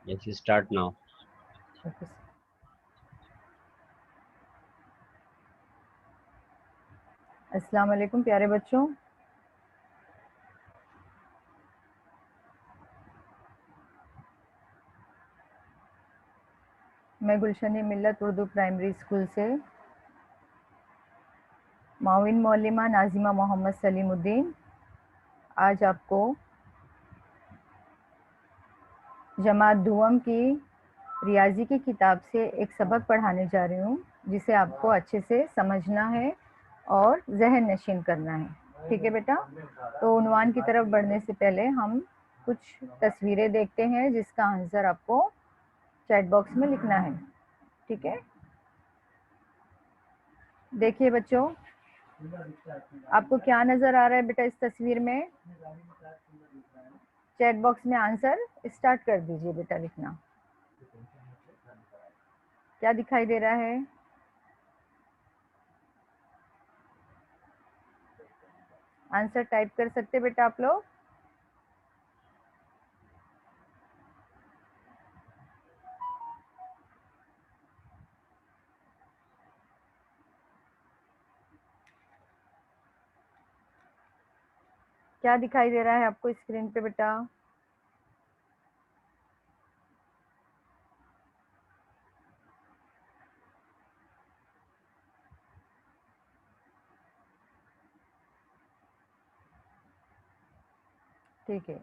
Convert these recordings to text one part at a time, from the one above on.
Yes, you start now. Okay. अस्सलाम वालेकुम प्यारे बच्चों, मैं गुलशन मिल्लत उर्दू प्राइमरी स्कूल से माविन मौलिमा नाजिमा मोहम्मद सलीमुद्दीन आज आपको जमात दुआम की रियाजी की किताब से एक सबक पढ़ाने जा रही हूँ, जिसे आपको अच्छे से समझना है और जहन नशीन करना है। ठीक है बेटा? तो उन्वान की तरफ बढ़ने से पहले हम कुछ तस्वीरें देखते हैं, जिसका आंसर आपको चैट बॉक्स में लिखना है। ठीक है, देखिए बच्चों, आपको क्या नजर आ रहा है बेटा इस तस्वीर में? चैट बॉक्स में आंसर स्टार्ट कर दीजिए बेटा लिखना। क्या दिखाई दे रहा है? आंसर टाइप कर सकते बेटा आप लोग? क्या दिखाई दे रहा है आपको स्क्रीन पे बेटा? ठीक है,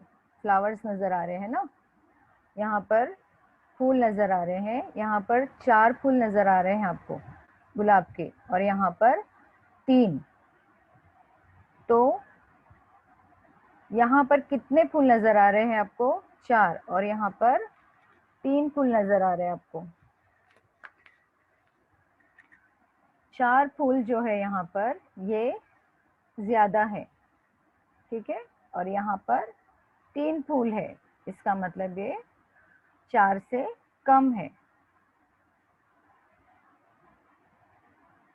फ्लावर्स नजर आ रहे हैं ना? यहाँ पर फूल नजर आ रहे हैं, यहाँ पर 4 फूल नजर आ रहे हैं आपको गुलाब के, और यहाँ पर 3। तो यहाँ पर कितने फूल नजर आ रहे हैं आपको? 4, और यहाँ पर 3 फूल नजर आ रहे हैं आपको। 4 फूल जो है यहाँ पर ये ज्यादा है, ठीक है, और यहाँ पर 3 फूल है, इसका मतलब ये 4 से कम है।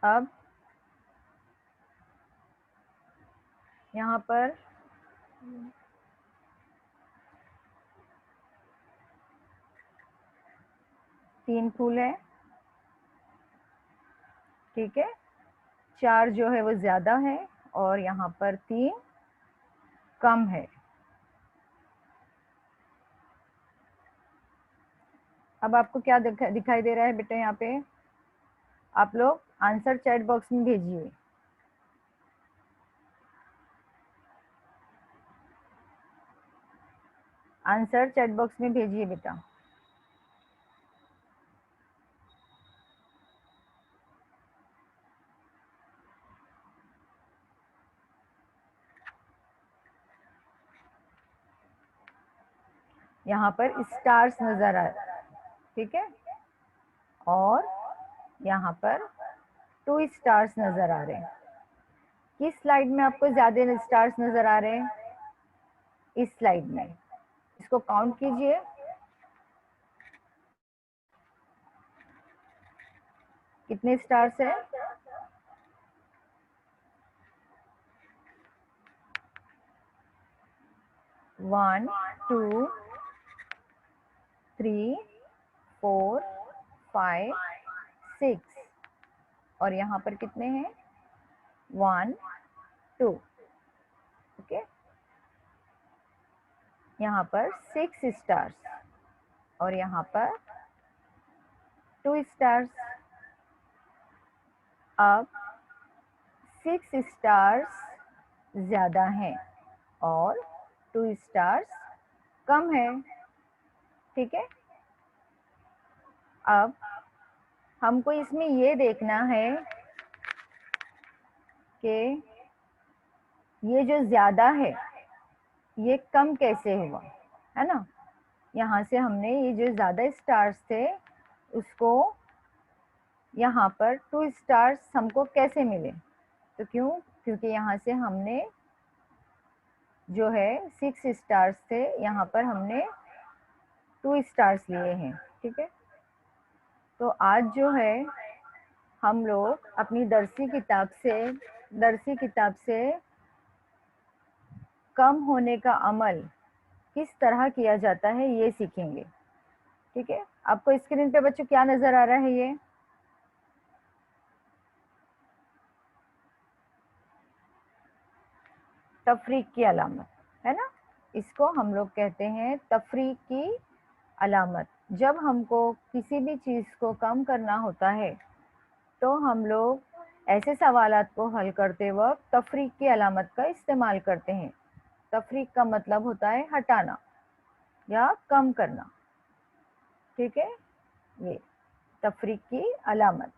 अब यहाँ पर तीन फूल है, ठीक है, 4 जो है वो ज्यादा है और यहाँ पर 3 कम है। अब आपको क्या दिखाई दे रहा है बेटा? यहाँ पे आप लोग आंसर चैट बॉक्स में भेजिए। आंसर चैट बॉक्स में भेजिए बेटा। यहाँ पर स्टार्स नजर आ रहा है, ठीक है, और यहाँ पर 2 स्टार्स नजर आ रहे हैं। किस स्लाइड में आपको ज्यादा स्टार्स नजर आ रहे हैं? इस स्लाइड में। इसको काउंट कीजिए, कितने स्टार्स है? वन, टू, 3, 4, 5, 6, और यहाँ पर कितने हैं? 1, 2, ओके, यहाँ पर 6 स्टार्स और यहाँ पर 2 स्टार्स। अब 6 स्टार्स ज्यादा हैं और 2 स्टार्स कम है, ठीक है। अब हमको इसमें ये देखना है कि ये जो ज्यादा है ये कम कैसे हुआ, है ना? यहाँ से हमने ये जो ज्यादा स्टार्स थे उसको यहाँ पर 2 स्टार्स हमको कैसे मिले? तो क्योंकि यहाँ से हमने जो है 6 स्टार्स थे, यहाँ पर हमने 2 स्टार्स लिए हैं, ठीक है। तो आज जो है हम लोग अपनी दरसी किताब से कम होने का अमल किस तरह किया जाता है ये सीखेंगे। ठीक है, आपको स्क्रीन पे बच्चों क्या नजर आ रहा है? ये तफरीक की अलामत है ना, इसको हम लोग कहते हैं तफरीक की अलामत। जब हमको किसी भी चीज को कम करना होता है तो हम लोग ऐसे सवालात को हल करते वक्त तफरीक की अलामत का इस्तेमाल करते हैं। तफरीक का मतलब होता है हटाना या कम करना। ठीक है, ये तफरीक की अलामत,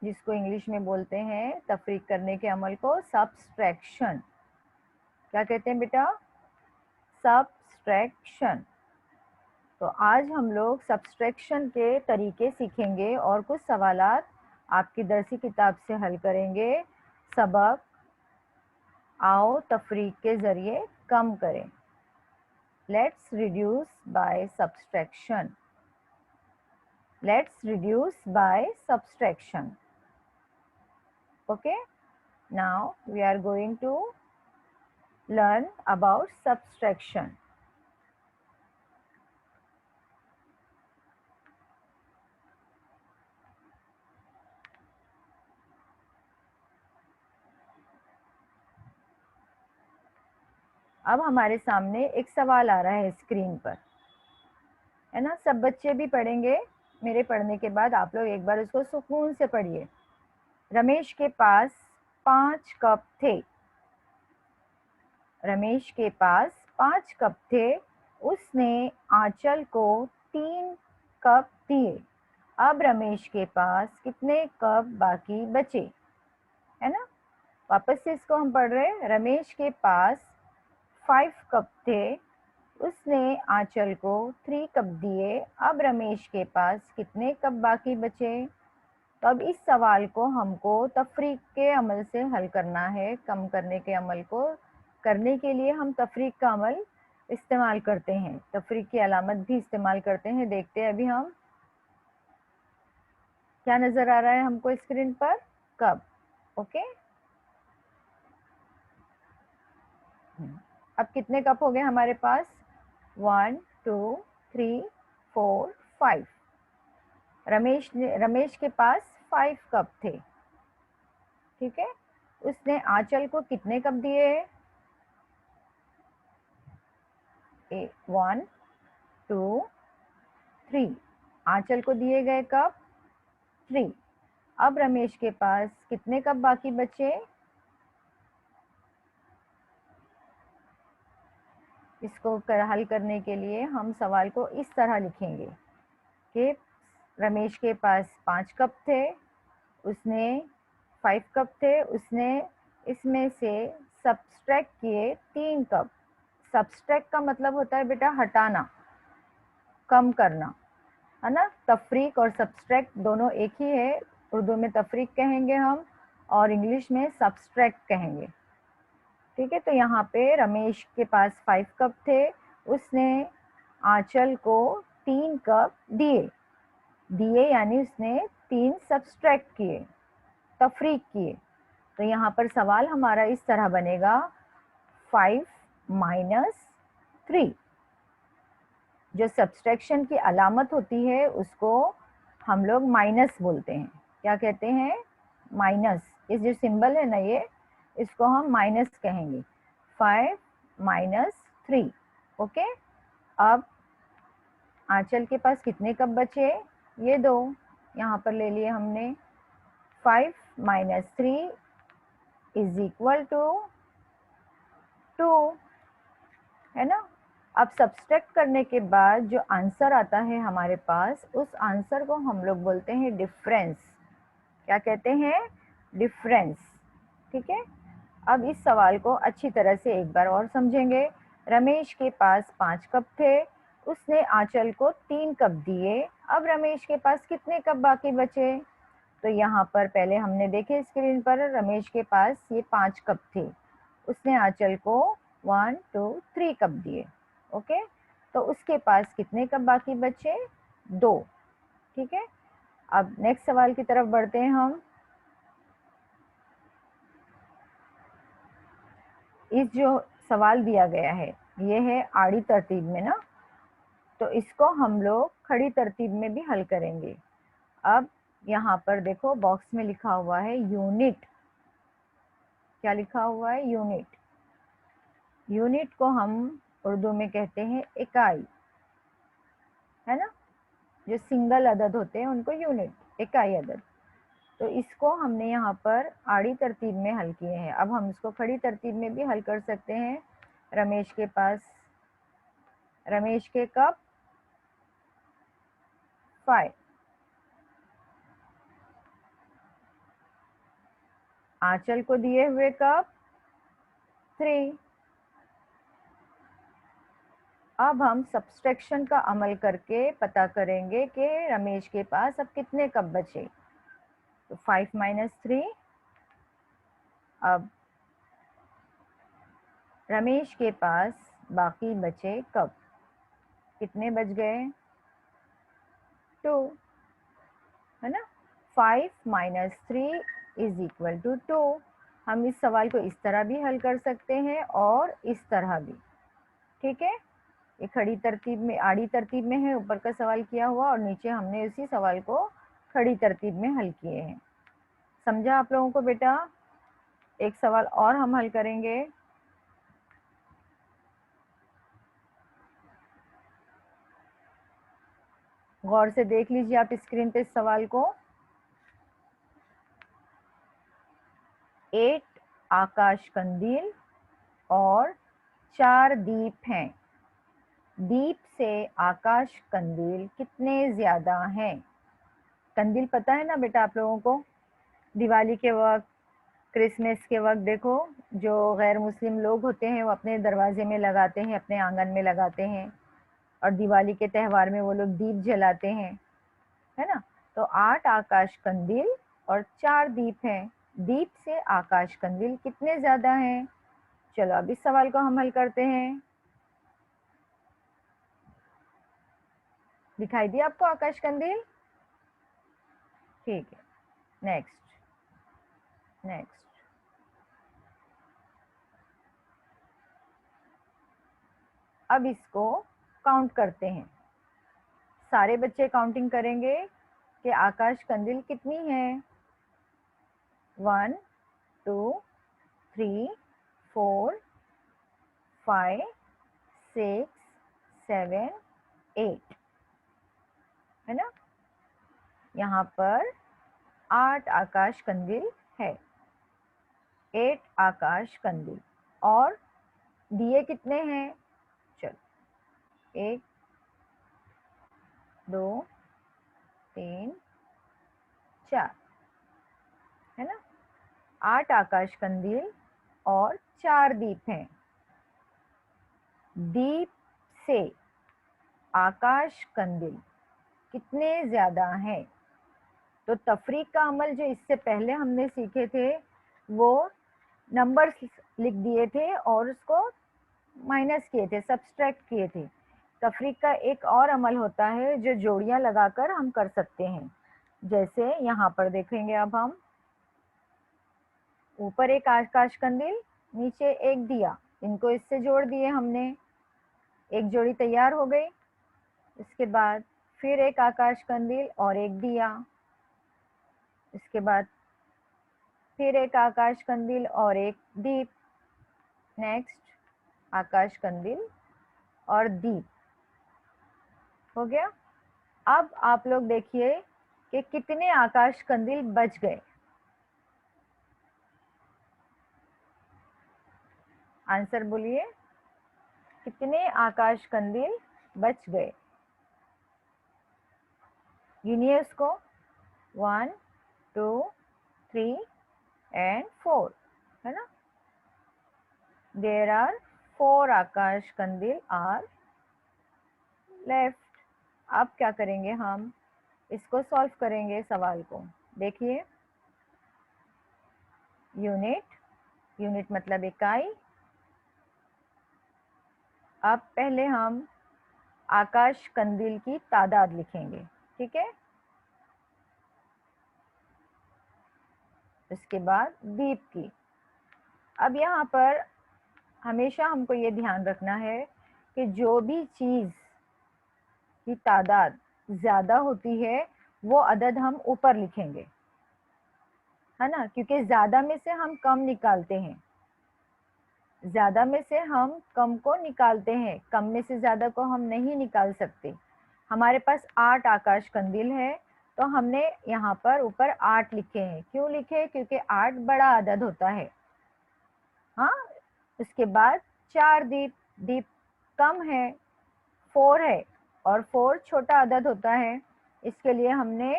जिसको इंग्लिश में बोलते हैं तफरीक करने के अमल को सब्सट्रैक्शन। क्या कहते हैं बेटा? सब्सट्रैक्शन। तो आज हम लोग सब्सट्रैक्शन के तरीके सीखेंगे और कुछ सवालात आपकी दरसी किताब से हल करेंगे। सबक आओ तफरीक के जरिए कम करें। Let's reduce by subtraction. Let's reduce by subtraction. Okay, now we are going to learn about subtraction. अब हमारे सामने एक सवाल आ रहा है स्क्रीन पर, है ना? सब बच्चे भी पढ़ेंगे, मेरे पढ़ने के बाद आप लोग एक बार उसको सुकून से पढ़िए। रमेश के पास 5 कप थे। रमेश के पास 5 कप थे। उसने आंचल को 3 कप दिए। अब रमेश के पास कितने कप बाकी बचे? है ना, वापस से इसको हम पढ़ रहे हैं। रमेश के पास 5 कप थे। उसने आंचल को 3 कप दिए। अब रमेश के पास कितने कप बाकी बचे? तो अब इस सवाल को हमको तफरीक के अमल से हल करना है। कम करने के अमल को करने के लिए हम तफरीक का अमल इस्तेमाल करते हैं, तफरीक की अलामत भी इस्तेमाल करते हैं। देखते हैं अभी हम क्या नजर आ रहा है हमको स्क्रीन पर। कब? ओके, अब कितने कप हो गए हमारे पास? 1 2 3 4 5। रमेश के पास 5 कप थे। ठीक है, उसने आंचल को कितने कप दिए? 1 2 3। आंचल को दिए गए कप 3। अब रमेश के पास कितने कप बाकी बचे? इसको हल करने के लिए हम सवाल को इस तरह लिखेंगे कि रमेश के पास 5 कप थे, उसने 5 कप थे, उसने इसमें से सब्सट्रैक्ट किए 3 कप। सब्सट्रैक्ट का मतलब होता है बेटा हटाना, कम करना, है ना? तफरीक और सब्सट्रैक्ट दोनों एक ही है। उर्दू में तफरीक कहेंगे हम और इंग्लिश में सब्सट्रैक्ट कहेंगे। ठीक है, तो यहाँ पे रमेश के पास 5 कप थे। उसने आंचल को 3 कप दिए। दिए यानी उसने 3 सब्सट्रैक्ट किए, तफरीक किए। तो यहाँ पर सवाल हमारा इस तरह बनेगा 5 माइनस 3। जो सब्सट्रैक्शन की अलामत होती है उसको हम लोग माइनस बोलते हैं। क्या कहते हैं? माइनस। इस जो सिंबल है ना, ये इसको हम माइनस कहेंगे। 5 माइनस 3। ओके, अब आंचल के पास कितने कप बचे? ये दो यहाँ पर ले लिए हमने। 5 माइनस 3 इज इक्वल टू 2, है ना? अब सब्सट्रैक्ट करने के बाद जो आंसर आता है हमारे पास, उस आंसर को हम लोग बोलते हैं डिफरेंस। क्या कहते हैं? डिफरेंस। ठीक है, अब इस सवाल को अच्छी तरह से एक बार और समझेंगे। रमेश के पास 5 कप थे। उसने आंचल को 3 कप दिए। अब रमेश के पास कितने कप बाकी बचे? तो यहाँ पर पहले हमने देखे स्क्रीन पर, रमेश के पास ये 5 कप थे। उसने आंचल को 1 2 3 कप दिए। ओके, तो उसके पास कितने कप बाकी बचे? 2। ठीक है, अब नेक्स्ट सवाल की तरफ बढ़ते हैं हम। इस जो सवाल दिया गया है ये है आड़ी तरतीब में ना, तो इसको हम लोग खड़ी तरतीब में भी हल करेंगे। अब यहाँ पर देखो बॉक्स में लिखा हुआ है यूनिट। क्या लिखा हुआ है? यूनिट। यूनिट को हम उर्दू में कहते हैं इकाई, है ना। जो सिंगल अदद होते हैं उनको यूनिट, इकाई अदद। तो इसको हमने यहाँ पर आड़ी तरतीब में हल किए हैं। अब हम इसको खड़ी तरतीब में भी हल कर सकते हैं। रमेश के पास, रमेश के कप 5, आंचल को दिए हुए कप 3। अब हम सब्सट्रैक्शन का अमल करके पता करेंगे कि रमेश के पास अब कितने कप बचे। तो 5 माइनस 3, अब रमेश के पास बाकी बचे कप, कितने बच गए? 2, है ना। 5 माइनस 3 इज इक्वल टू 2। हम इस सवाल को इस तरह भी हल कर सकते हैं और इस तरह भी, ठीक है। ये खड़ी तरतीब में, आड़ी तरतीब में है, ऊपर का सवाल किया हुआ और नीचे हमने उसी सवाल को खड़ी तरतीब में हल किए हैं। समझा आप लोगों को बेटा? एक सवाल और हम हल करेंगे। गौर से देख लीजिए आप स्क्रीन पे इस सवाल को। 8 आकाश कंदील और 4 दीप हैं। दीप से आकाश कंदील कितने ज्यादा हैं? कंदील पता है ना बेटा आप लोगों को? दिवाली के वक्त, क्रिसमस के वक्त देखो, जो गैर मुस्लिम लोग होते हैं वो अपने दरवाजे में लगाते हैं, अपने आंगन में लगाते हैं, और दिवाली के त्यौहार में वो लोग दीप जलाते हैं, है ना। तो 8 आकाश कंदील और 4 दीप हैं। दीप से आकाश कंदील कितने ज्यादा हैं? चलो अब इस सवाल को हम हल करते हैं। दिखाई दिया आपको आकाश कंदील? ठीक है, नेक्स्ट नेक्स्ट। अब इसको काउंट करते हैं। सारे बच्चे काउंटिंग करेंगे कि आकाश कंदील कितनी है। 1 2 3 4 5 6 7 8, है ना। यहाँ पर 8 आकाश कंदील है, 8 आकाश कंदील। और दिए कितने हैं? चलो 1 2 3 4, है ना। 8 आकाश कंदील और 4 दीप हैं। दीप से आकाश कंदील कितने ज्यादा हैं? तो तफरीक का अमल जो इससे पहले हमने सीखे थे, वो नंबर्स लिख दिए थे और उसको माइनस किए थे, सब्सट्रैक्ट किए थे। तफरीक का एक और अमल होता है जो जोड़ियां लगाकर हम कर सकते हैं। जैसे यहाँ पर देखेंगे, अब हम ऊपर एक आकाश कंदील, नीचे एक दिया, इनको इससे जोड़ दिए हमने, एक जोड़ी तैयार हो गई। इसके बाद फिर एक आकाश कंदील और एक दिया, इसके बाद फिर एक आकाश कंदील और एक दीप, नेक्स्ट आकाश कंदील और दीप। हो गया। अब आप लोग देखिए कि कितने आकाश कंदील बच गए। आंसर बोलिए, कितने आकाश कंदील बच गए? गिनिए उसको। 1 2 3 and 4, है ना। देयर आर 4 आकाश कंदील आर लेफ्ट। अब क्या करेंगे, हम इसको सॉल्व करेंगे सवाल को। देखिए, यूनिट, यूनिट मतलब इकाई। अब पहले हम आकाश कंदील की तादाद लिखेंगे, ठीक है। उसके बाद दीप की। अब यहाँ पर हमेशा हमको ये ध्यान रखना है कि जो भी चीज़ की तादाद ज्यादा होती है वो अदद हम ऊपर लिखेंगे, है ना, क्योंकि ज्यादा में से हम कम निकालते हैं, ज्यादा में से हम कम को निकालते हैं, कम में से ज्यादा को हम नहीं निकाल सकते। हमारे पास 8 आकाश कंदील है, तो हमने यहाँ पर ऊपर 8 लिखे हैं। क्यों लिखे? क्योंकि 8 बड़ा अदद होता है। हाँ, उसके बाद 4 दीप, दीप कम है, 4 है, और 4 छोटा अदद होता है, इसके लिए हमने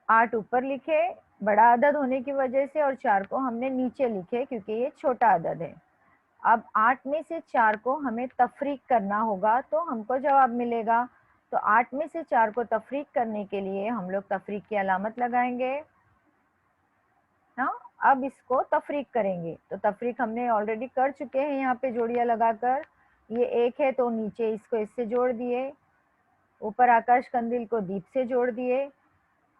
8 ऊपर लिखे बड़ा अदद होने की वजह से, और 4 को हमने नीचे लिखे क्योंकि ये छोटा अदद है। अब 8 में से 4 को हमें तफरीक करना होगा तो हमको जवाब मिलेगा। तो 8 में से 4 को तफरीक करने के लिए हम लोग तफरीक की अलामत लगाएंगे। हाँ, अब इसको तफरीक करेंगे, तो तफरीक हमने ऑलरेडी कर चुके हैं यहाँ पे जोड़ियाँ लगाकर। ये 1 है तो नीचे इसको इससे जोड़ दिए, ऊपर आकाश कंदील को दीप से जोड़ दिए,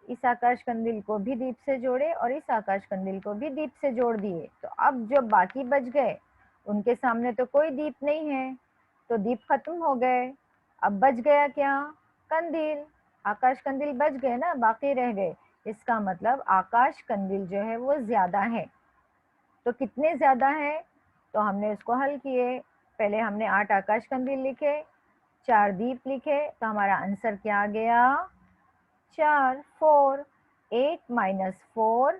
इस आकाश कंदील को भी दीप से जोड़े और इस आकाश कंदील को भी दीप से जोड़ दिए। तो अब जो बाकी बच गए उनके सामने तो कोई दीप नहीं है, तो दीप खत्म हो गए। अब बच गया क्या? कंदील, आकाश कंदील बच गए ना, बाकी रह गए। इसका मतलब आकाश कंदील जो है वो ज्यादा है। तो कितने ज्यादा है? तो हमने उसको हल किए। पहले हमने 8 आकाश कंदील लिखे, 4 दीप लिखे, तो हमारा आंसर क्या आ गया? 4, 4। 8 minus 4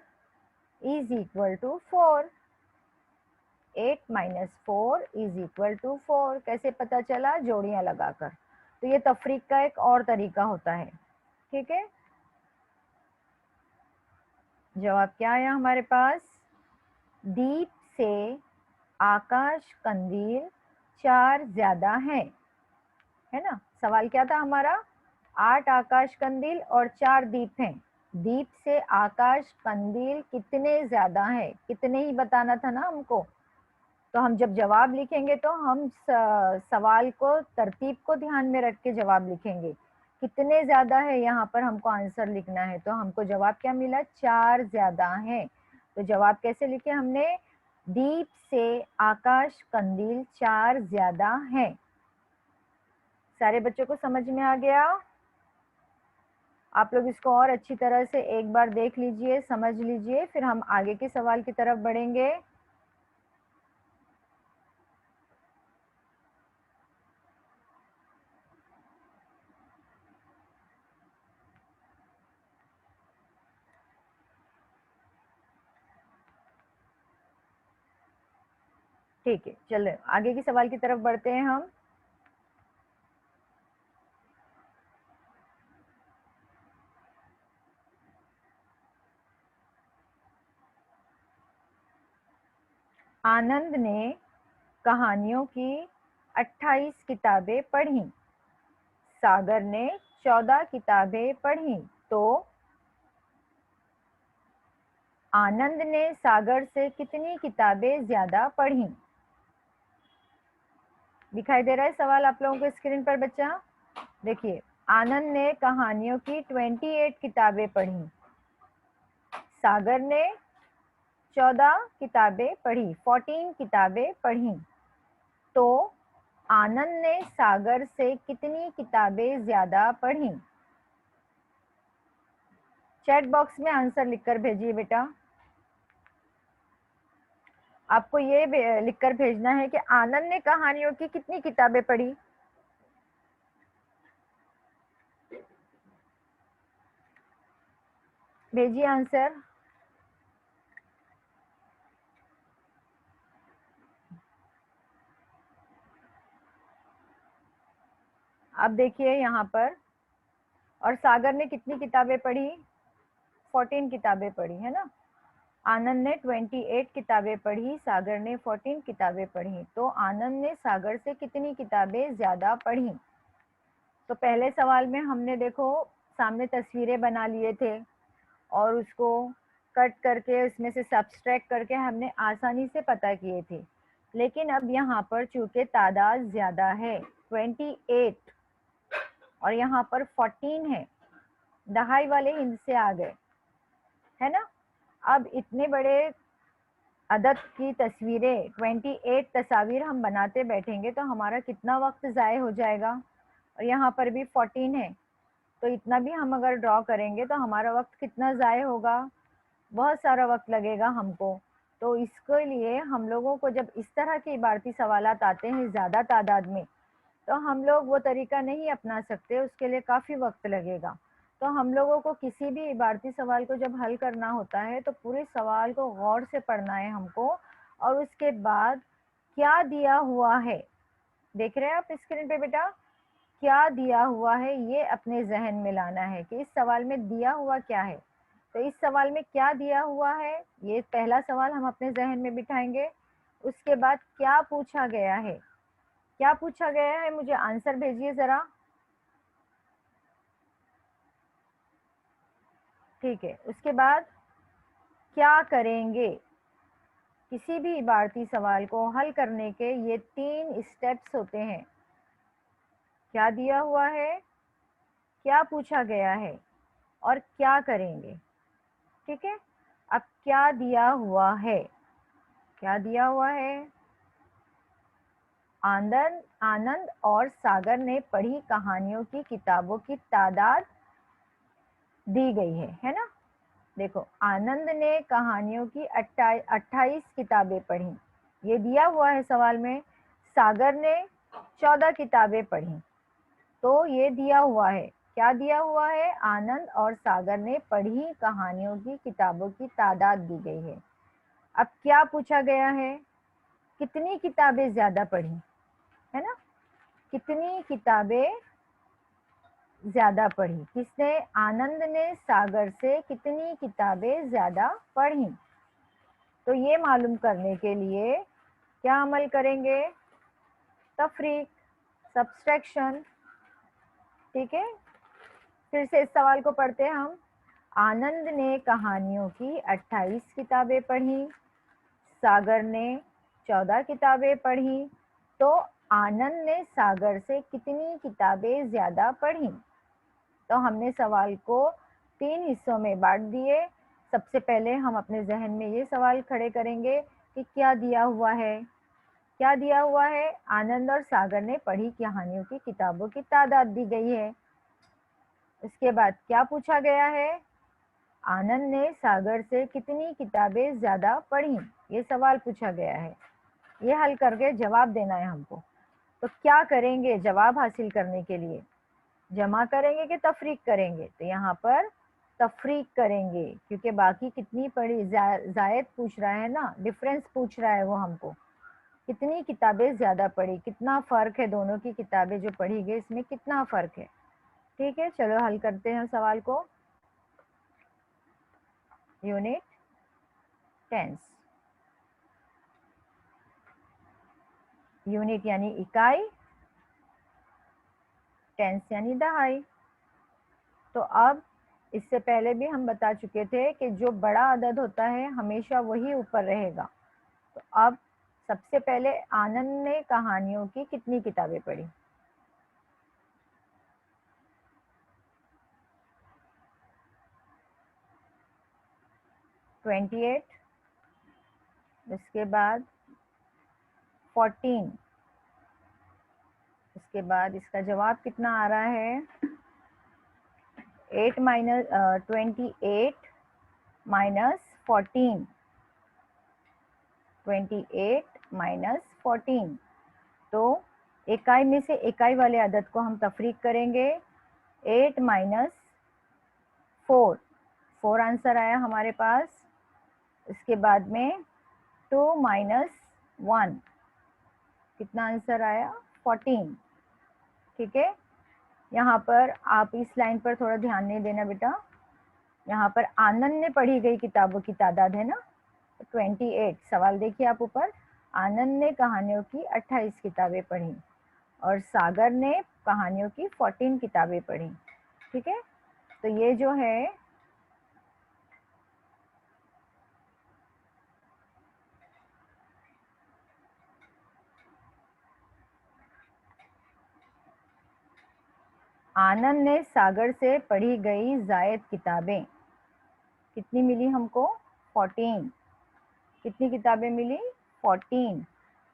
is equal to 4। 8 minus 4 is equal to 4। कैसे पता चला? जोड़ियां लगाकर। तो ये तफरीक का एक और तरीका होता है। ठीक है, जवाब क्या आया हमारे पास? दीप से आकाश कंदील 4 ज्यादा है ना। सवाल क्या था हमारा? 8 आकाश कंदील और 4 दीप हैं। दीप से आकाश कंदील कितने ज्यादा है, कितने ही बताना था ना हमको। तो हम जब जवाब लिखेंगे तो हम सवाल को, तरतीब को ध्यान में रख के जवाब लिखेंगे। कितने ज्यादा है यहाँ पर हमको आंसर लिखना है, तो हमको जवाब क्या मिला? 4 ज्यादा है। तो जवाब कैसे लिखे हमने? दीप से आकाश कंदील 4 ज्यादा है। सारे बच्चों को समझ में आ गया? आप लोग इसको और अच्छी तरह से एक बार देख लीजिए, समझ लीजिए, फिर हम आगे के सवाल की तरफ बढ़ेंगे। ठीक है, चलो आगे की सवाल की तरफ बढ़ते हैं हम। आनंद ने कहानियों की 28 किताबें पढ़ी, सागर ने 14 किताबें पढ़ी, तो आनंद ने सागर से कितनी किताबें ज्यादा पढ़ी? दिखाई दे रहा है सवाल आप लोगों को स्क्रीन पर बच्चा? देखिए, आनंद ने कहानियों की 28 किताबें पढ़ी, सागर ने 14 किताबें पढ़ी, 14 किताबें पढ़ी, तो आनंद ने सागर से कितनी किताबें ज्यादा पढ़ी? चैट बॉक्स में आंसर लिखकर भेजिए बेटा। आपको ये लिखकर भेजना है कि आनंद ने कहानियों की कितनी किताबें पढ़ी। भेजिए आंसर। अब देखिए यहाँ पर, और सागर ने कितनी किताबें पढ़ी? 14 किताबें पढ़ी, है ना। आनंद ने 28 किताबें पढ़ी, सागर ने 14 किताबें पढ़ी, तो आनंद ने सागर से कितनी किताबें ज्यादा पढ़ी? तो पहले सवाल में हमने देखो सामने तस्वीरें बना लिए थे और उसको कट करके उसमें से सब्सट्रैक्ट करके हमने आसानी से पता किए थे। लेकिन अब यहाँ पर चूंकि तादाद ज्यादा है 28 और यहाँ पर 14 है, दहाई वाले हिंद से आ गए, है ना। अब इतने बड़े अदद की तस्वीरें 28 तस्वीर हम बनाते बैठेंगे तो हमारा कितना वक्त ज़ाय हो जाएगा। और यहाँ पर भी 14 है। तो इतना भी हम अगर ड्रॉ करेंगे तो हमारा वक्त कितना ज़ाय होगा, बहुत सारा वक्त लगेगा हमको। तो इसके लिए हम लोगों को जब इस तरह के इबारती सवालात आते हैं ज़्यादा तादाद में, तो हम लोग वो तरीका नहीं अपना सकते, उसके लिए काफ़ी वक्त लगेगा। तो हम लोगों को किसी भी इबारती सवाल को जब हल करना होता है तो पूरे सवाल को गौर से पढ़ना है हमको, और उसके बाद क्या दिया हुआ है, देख रहे हैं आप स्क्रीन पे बेटा, क्या दिया हुआ है ये अपने जहन में लाना है कि इस सवाल में दिया हुआ क्या है। तो इस सवाल में क्या दिया हुआ है, ये पहला सवाल हम अपने जहन में बिठाएंगे। उसके बाद क्या पूछा गया है, क्या पूछा गया है, मुझे आंसर भेजिए जरा। ठीक है, उसके बाद क्या करेंगे। किसी भी इबारती सवाल को हल करने के ये 3 स्टेप्स होते हैं। क्या दिया हुआ है, क्या पूछा गया है, और क्या करेंगे। ठीक है, अब क्या दिया हुआ है, क्या दिया हुआ है, आनंद आनंद और सागर ने पढ़ी कहानियों की किताबों की तादाद दी गई है ना। देखो, आनंद ने कहानियों की 28 किताबें पढ़ी, ये दिया हुआ है सवाल में। सागर ने 14 किताबें पढ़ी, तो ये दिया हुआ है, क्या दिया हुआ है, आनंद और सागर ने पढ़ी कहानियों की किताबों की तादाद दी गई है। अब क्या पूछा गया है, कितनी किताबें ज्यादा पढ़ी, है ना, कितनी किताबें ज्यादा पढ़ी, किसने, आनंद ने सागर से कितनी किताबें ज्यादा पढ़ी। तो ये मालूम करने के लिए क्या अमल करेंगे, तफरीक, सब्सट्रैक्शन। ठीक है, फिर से इस सवाल को पढ़ते हैं हम। आनंद ने कहानियों की 28 किताबें पढ़ी, सागर ने 14 किताबें पढ़ी, तो आनंद ने सागर से कितनी किताबें ज्यादा पढ़ी। तो हमने सवाल को 3 हिस्सों में बांट दिए। सबसे पहले हम अपने जहन में ये सवाल खड़े करेंगे कि क्या दिया हुआ है, क्या दिया हुआ है, आनंद और सागर ने पढ़ी कहानियों की किताबों की तादाद दी गई है। उसके बाद क्या पूछा गया है, आनंद ने सागर से कितनी किताबें ज्यादा पढ़ी, ये सवाल पूछा गया है। ये हल करके जवाब देना है हमको। तो क्या करेंगे जवाब हासिल करने के लिए, जमा करेंगे कि तफरीक करेंगे। तो यहाँ पर तफरीक करेंगे, क्योंकि बाकी कितनी पढ़ी, जायद पूछ रहा है ना, डिफरेंस पूछ रहा है वो हमको, कितनी किताबें ज्यादा पढ़ी, कितना फर्क है दोनों की किताबें जो पढ़ी गई, इसमें कितना फर्क है। ठीक है, चलो हल करते हैं सवाल को। यूनिट टेंस, यूनिट यानी इकाई, टेंस यानी दहाई। तो अब इससे पहले भी हम बता चुके थे कि जो बड़ा अदद होता है हमेशा वही ऊपर रहेगा। तो अब सबसे पहले आनंद ने कहानियों की कितनी किताबें पढ़ी, ट्वेंटी एट, उसके बाद 14, उसके बाद इसका जवाब कितना आ रहा है, 8 माइनस 28 माइनस 14, 28 माइनस 14। तो इकाई में से इकाई वाले अदद को हम तफरीक करेंगे। 8 माइनस 4, 4 आंसर आया हमारे पास। उसके बाद में 2 माइनस 1, कितना आंसर आया, 14। ठीक है, यहाँ पर आप इस लाइन पर थोड़ा ध्यान नहीं देना बेटा, यहाँ पर आनंद ने पढ़ी गई किताबों की तादाद है ना 28। सवाल देखिए आप ऊपर, आनंद ने कहानियों की 28 किताबें पढ़ी और सागर ने कहानियों की 14 किताबें पढ़ी। ठीक है, तो ये जो है आनंद ने सागर से पढ़ी गई जायद किताबें कितनी मिली हमको, 14। कितनी किताबें मिली, 14।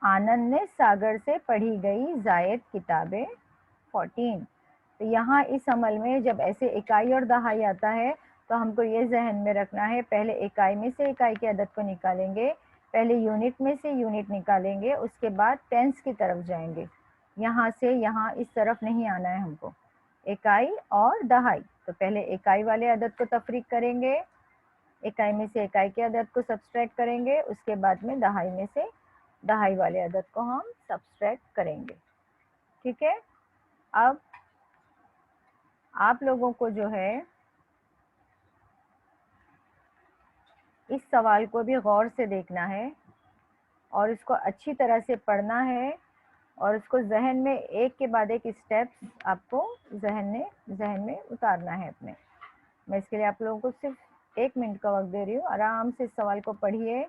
आनंद ने सागर से पढ़ी गई जायद किताबें 14। तो यहाँ इस अमल में जब ऐसे इकाई और दहाई आता है तो हमको ये जहन में रखना है, पहले इकाई में से इकाई की अदद को निकालेंगे, पहले यूनिट में से यूनिट निकालेंगे, उसके बाद टेंस की तरफ जाएंगे। यहाँ से यहाँ इस तरफ नहीं आना है हमको, इकाई और दहाई। तो पहले इकाई वाले अदद को तफरीक करेंगे, इकाई में से इकाई के अदद को सब्सट्रैक्ट करेंगे, उसके बाद में दहाई में से दहाई वाले अदद को हम सब्सट्रैक्ट करेंगे। ठीक है, अब आप लोगों को जो है इस सवाल को भी गौर से देखना है और इसको अच्छी तरह से पढ़ना है और उसको जहन में एक के बाद एक स्टेप्स आपको जहन में उतारना है अपने। मैं इसके लिए आप लोगों को सिर्फ 1 मिनट का वक्त दे रही हूँ। आराम से इस सवाल को पढ़िए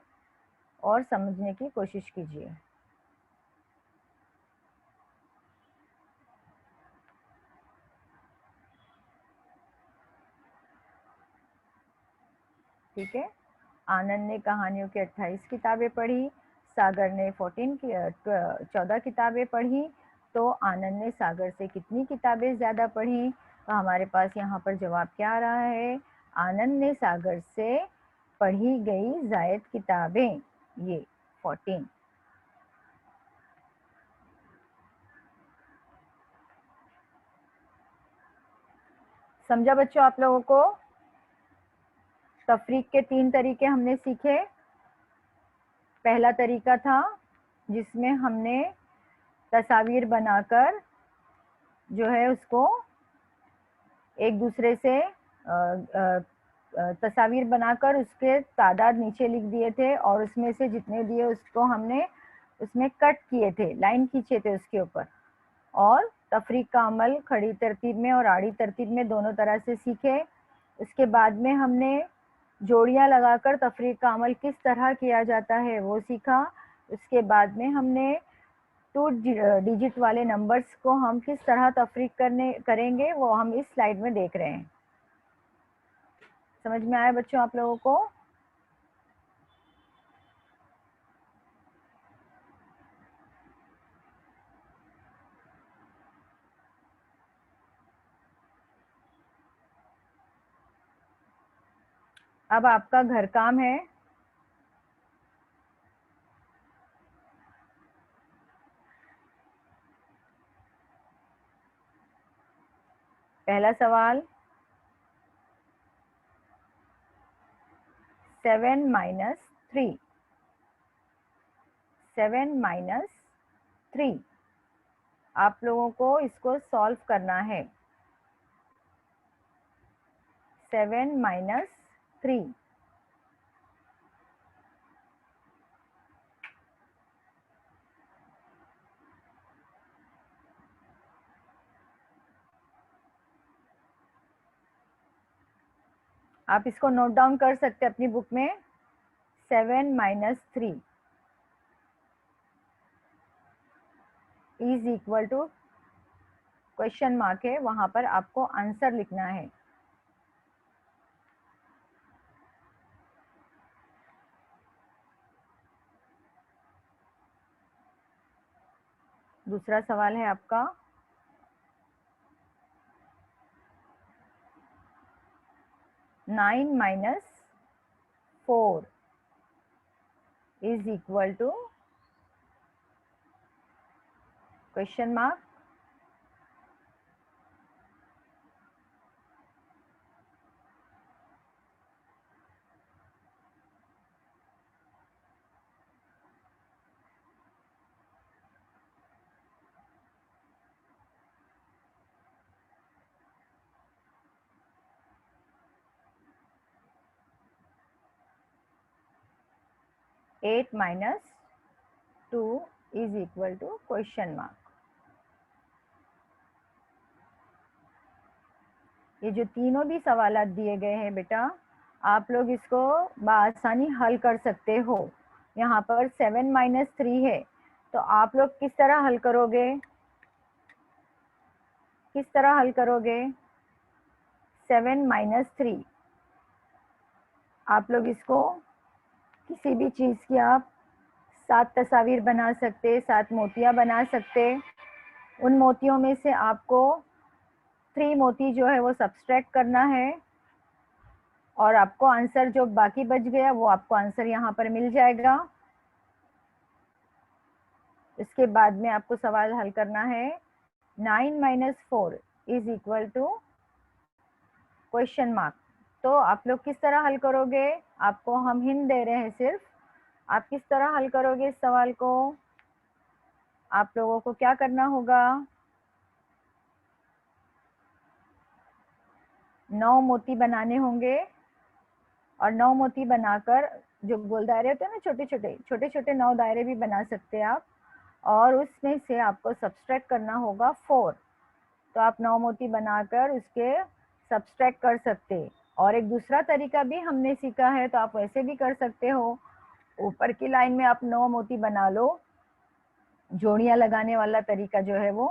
और समझने की कोशिश कीजिए। ठीक है, आनंद ने कहानियों की 28 किताबें पढ़ी, सागर ने 14 किताबें पढ़ी। तो आनंद ने सागर से कितनी किताबें ज़्यादा पढ़ी? तो हमारे पास यहाँ पर जवाब क्या आ रहा है? आनंद ने सागर से पढ़ी गई जायद किताबें, ये 14। समझा बच्चों आप लोगों को? तफरीक के 3 तरीके हमने सीखे। पहला तरीका था जिसमें हमने तस्वीर बनाकर जो है उसको एक दूसरे से तस्वीर बनाकर उसके तादाद नीचे लिख दिए थे और उसमें से जितने दिए उसको हमने उसमें कट किए थे, लाइन खींचे थे उसके ऊपर। और तफरीक का अमल खड़ी तरतीब में और आड़ी तरतीब में दोनों तरह से सीखे। उसके बाद में हमने जोड़ियां लगाकर तफरीक का अमल किस तरह किया जाता है वो सीखा। उसके बाद में हमने 2 डिजिट वाले नंबर्स को हम किस तरह तफरीक करेंगे वो हम इस स्लाइड में देख रहे हैं। समझ में आया बच्चों आप लोगों को? अब आपका घर काम है। पहला सवाल, 7 माइनस 3, 7 माइनस 3 आप लोगों को इसको सॉल्व करना है। 7 माइनस 3, आप इसको नोट डाउन कर सकते हैं अपनी बुक में। 7 minus 3 is equal to question mark है, वहां पर आपको आंसर लिखना है। दूसरा सवाल है आपका, 9 minus 4 is equal to question mark. Eight minus 2 is equal to question mark. ये जो तीनों भी सवाल दिए गए हैं बेटा, आप लोग इसको बआसानी हल कर सकते हो। यहाँ पर 7 माइनस 3 है, तो आप लोग किस तरह हल करोगे? किस तरह हल करोगे? 7 माइनस 3 आप लोग इसको किसी भी चीज़ की आप 7 तस्वीर बना सकते, 7 मोतियाँ बना सकते, उन मोतियों में से आपको 3 मोती जो है वो सब्सट्रैक्ट करना है और आपको आंसर जो बाकी बच गया वो आपको आंसर यहाँ पर मिल जाएगा। इसके बाद में आपको सवाल हल करना है 9 - 4 is equal to question mark. तो आप लोग किस तरह हल करोगे, आपको हम हिंट दे रहे हैं सिर्फ, आप किस तरह हल करोगे इस सवाल को। आप लोगों को क्या करना होगा, 9 मोती बनाने होंगे और 9 मोती बनाकर, जो गोल दायरे होते हैं ना, छोटे छोटे 9 दायरे भी बना सकते हैं आप, और उसमें से आपको सब्सट्रैक्ट करना होगा 4। तो आप 9 मोती बनाकर उसके सब्सट्रैक्ट कर सकते हैं। और एक दूसरा तरीका भी हमने सीखा है, तो आप वैसे भी कर सकते हो। ऊपर की लाइन में आप 9 मोती बना लो, जोड़ियां लगाने वाला तरीका जो है वो,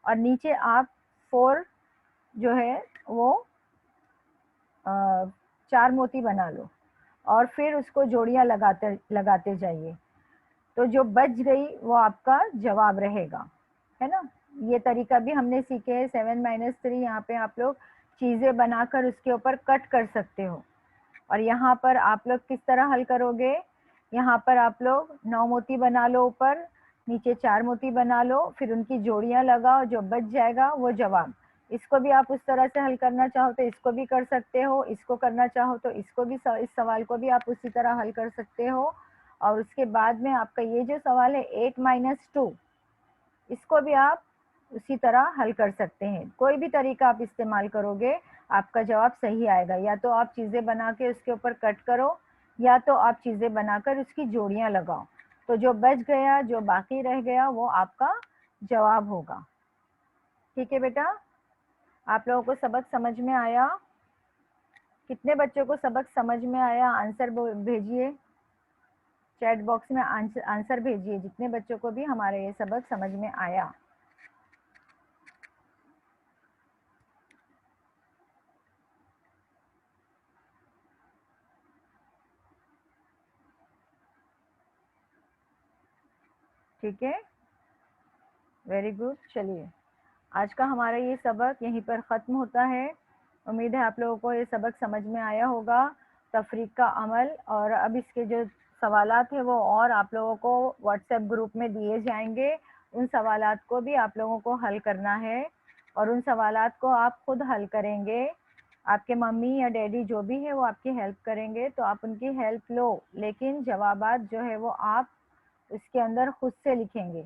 और नीचे आप 4 जो है वो 4 मोती बना लो और फिर उसको जोड़ियां लगाते लगाते जाइए। तो जो बच गई वो आपका जवाब रहेगा, है ना। ये तरीका भी हमने सीखे है। 7 - 3 यहाँ पे आप लोग चीजें बनाकर उसके ऊपर कट कर सकते हो। और यहाँ पर आप लोग किस तरह हल करोगे, यहाँ पर आप लोग 9 मोती बना लो, ऊपर नीचे 4 मोती बना लो, फिर उनकी जोड़ियां लगाओ, जो बच जाएगा वो जवाब। इसको भी आप उस तरह से हल करना चाहो तो इसको भी कर सकते हो, इसको करना चाहो तो इसको भी, इस सवाल को भी आप उसी तरह हल कर सकते हो। और उसके बाद में आपका ये जो सवाल है 8 - 2, इसको भी आप उसी तरह हल कर सकते हैं। कोई भी तरीका आप इस्तेमाल करोगे आपका जवाब सही आएगा। या तो आप चीज़ें बना के उसके ऊपर कट करो, या तो आप चीज़ें बनाकर उसकी जोड़ियां लगाओ। तो जो बच गया, जो बाकी रह गया, वो आपका जवाब होगा। ठीक है बेटा, आप लोगों को सबक समझ में आया? कितने बच्चों को सबक समझ में आया, आंसर भेजिए चैट बॉक्स में, आंसर भेजिए जितने बच्चों को भी हमारा ये सबक समझ में आया। ठीक है, वेरी गुड। चलिए, आज का हमारा ये सबक यहीं पर ख़त्म होता है। उम्मीद है आप लोगों को ये सबक समझ में आया होगा, तफरीक का अमल। और अब इसके जो सवालात हैं वो और आप लोगों को व्हाट्सएप ग्रुप में दिए जाएंगे। उन सवालात को भी आप लोगों को हल करना है और उन सवालात को आप खुद हल करेंगे। आपके मम्मी या डैडी जो भी है वो आपकी हेल्प करेंगे, तो आप उनकी हेल्प लो, लेकिन जवाबात जो है वो आप उसके अंदर खुद से लिखेंगे।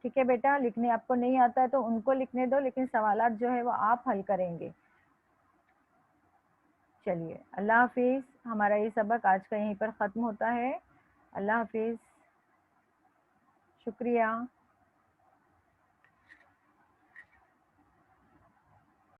ठीक है बेटा, लिखने आपको नहीं आता है तो उनको लिखने दो, लेकिन सवालात जो है वो आप हल करेंगे। चलिए, अल्लाह हाफिज़। हमारा ये सबक आज का यहीं पर ख़त्म होता है। अल्लाह हाफिज़, शुक्रिया।